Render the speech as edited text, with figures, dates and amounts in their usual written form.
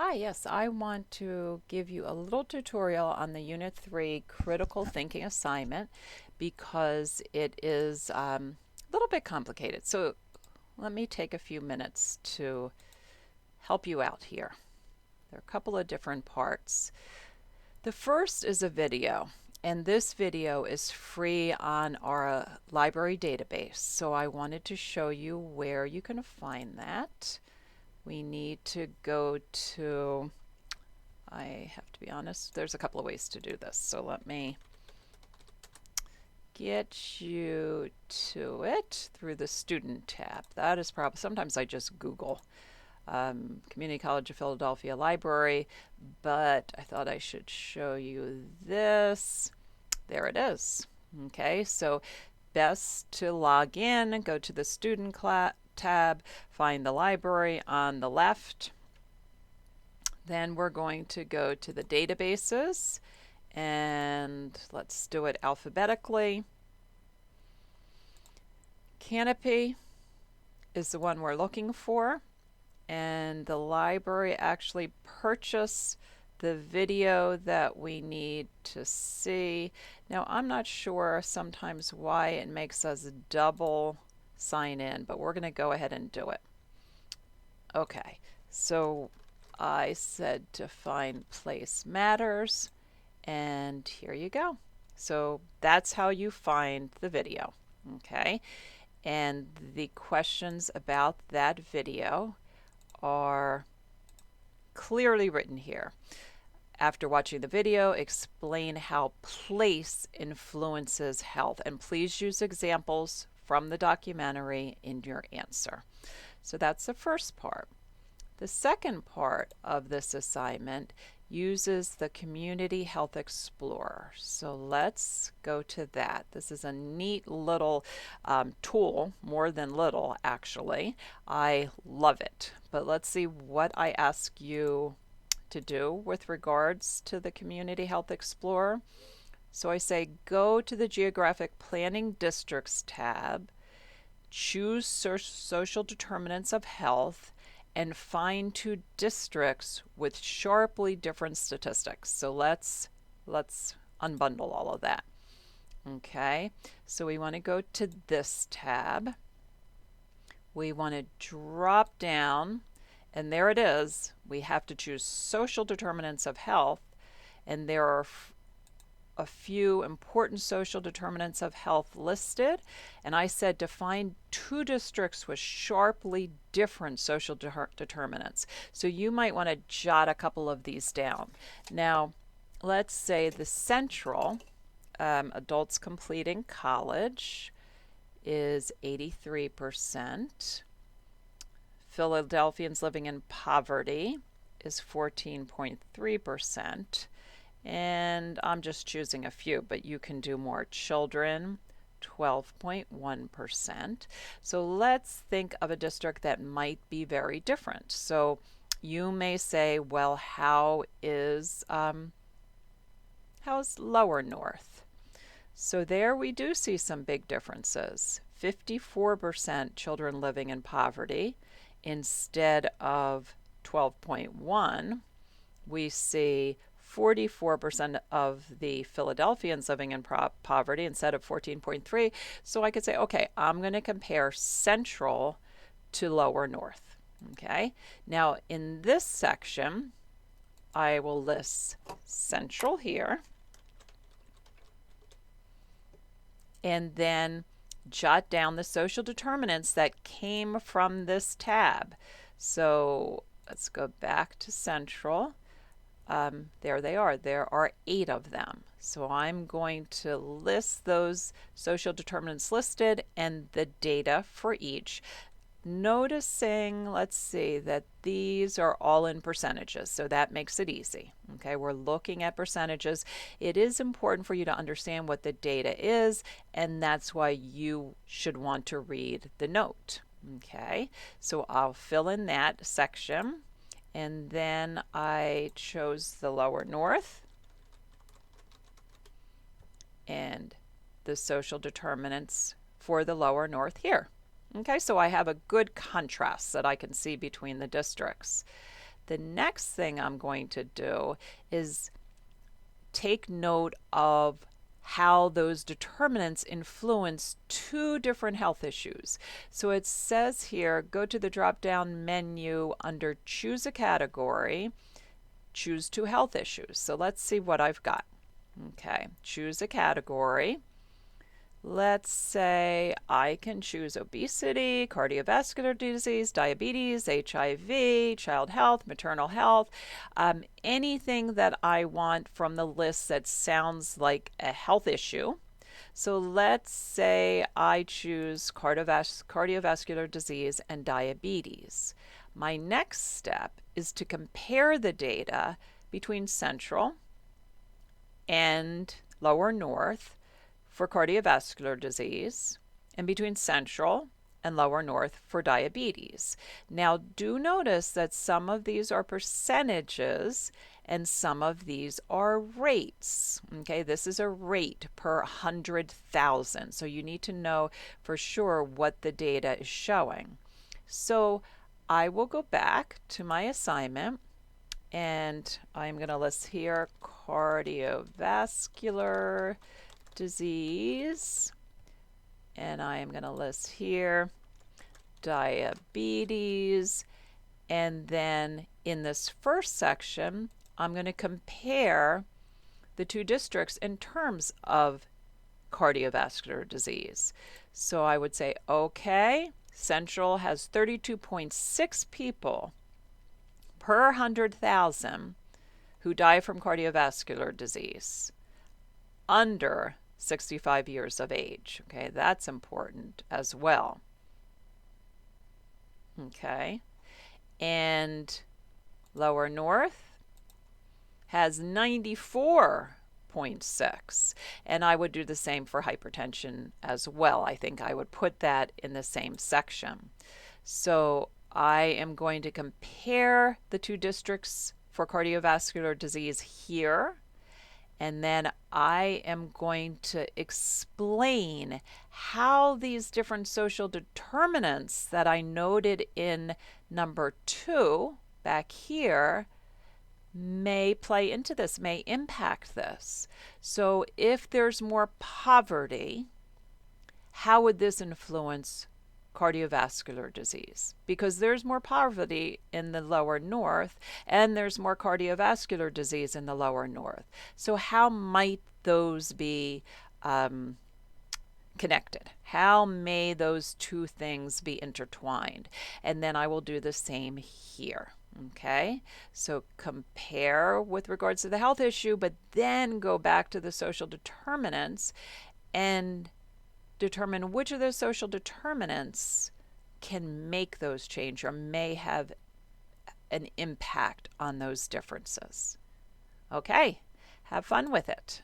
Hi, yes, I want to give you a little tutorial on the Unit 3 critical thinking assignment because it is a little bit complicated. So let me take a few minutes to help you out here. There are a couple of different parts. The first is a video, and this video is free on our library database. So I wanted to show you where you can find that. We need to go to I have to be honest, there's a couple of ways to do this. So let me get you to it through the student tab. That is probably, sometimes I just Google Community College of Philadelphia Library, but I thought I should show you this. There it is. Okay, so best to log in and go to the student tab, find the library on the left. Then we're going to go to the databases and let's do it alphabetically. Canopy is the one we're looking for, and the library actually purchased the video that we need to see. Now I'm not sure sometimes why it makes us double sign in, but we're going to go ahead and do it. Okay, so I said to find place matters, and here you go. So that's how you find the video, okay? And the questions about that video are clearly written here. After watching the video, explain how place influences health, and please use examples from the documentary in your answer. So that's the first part. The second part of this assignment uses the Community Health Explorer. So let's go to that. This is a neat little tool, more than little actually. I love it. But let's see what I ask you to do with regards to the Community Health Explorer. So I say go to the Geographic Planning Districts tab, choose Social Determinants of Health, and find two districts with sharply different statistics. So let's unbundle all of that. Okay, so we want to go to this tab. We want to drop down, and there it is. We have to choose social determinants of health, and there are a few important social determinants of health listed, and I said to find two districts with sharply different social determinants. So you might want to jot a couple of these down. Now, let's say the central, adults completing college, is 83%. Philadelphians living in poverty is 14.3%. And I'm just choosing a few, but you can do more. Children, 12.1%. So let's think of a district that might be very different. So you may say, well, how's Lower North? So there we do see some big differences. 54% children living in poverty instead of 12.1. We see 44% of the Philadelphians living in poverty instead of 14.3. So I could say, okay, I'm going to compare Central to Lower North. Okay, now in this section, I will list Central here, and then jot down the social determinants that came from this tab. So let's go back to Central. There they are. There are 8 of them. So I'm going to list those social determinants listed and the data for each. Noticing, let's see, that these are all in percentages, so that makes it easy. Okay, we're looking at percentages. It is important for you to understand what the data is, and that's why you should want to read the note. Okay, so I'll fill in that section. And then I chose the Lower North and the social determinants for the Lower North here. Okay, so I have a good contrast that I can see between the districts. The next thing I'm going to do is take note of how those determinants influence two different health issues. So it says here, go to the drop-down menu under choose a category, choose two health issues. So let's see what I've got. Okay, choose a category. Let's say I can choose obesity, cardiovascular disease, diabetes, HIV, child health, maternal health, anything that I want from the list that sounds like a health issue. So let's say I choose cardiovascular disease and diabetes. My next step is to compare the data between Central and Lower North for cardiovascular disease and between Central and Lower North for diabetes. Now, do notice that some of these are percentages and some of these are rates. Okay, this is a rate per 100,000. So you need to know for sure what the data is showing. So I will go back to my assignment and I'm going to list here cardiovascular disease, and I am going to list here diabetes, and then in this first section I'm going to compare the two districts in terms of cardiovascular disease. So I would say, okay, Central has 32.6 people per 100,000 who die from cardiovascular disease under 65 years of age. Okay, that's important as well. Okay, and Lower North has 94.6, and I would do the same for hypertension as well. I think I would put that in the same section. So I am going to compare the two districts for cardiovascular disease here, and then I am going to explain how these different social determinants that I noted in number 2 back here may play into this, may impact this. So if there's more poverty, how would this influence cardiovascular disease? Because there's more poverty in the Lower North and there's more cardiovascular disease in the Lower North. So how might those be connected? How may those two things be intertwined? And then I will do the same here. Okay, so compare with regards to the health issue, but then go back to the social determinants and determine which of those social determinants can make those change or may have an impact on those differences. Okay, have fun with it.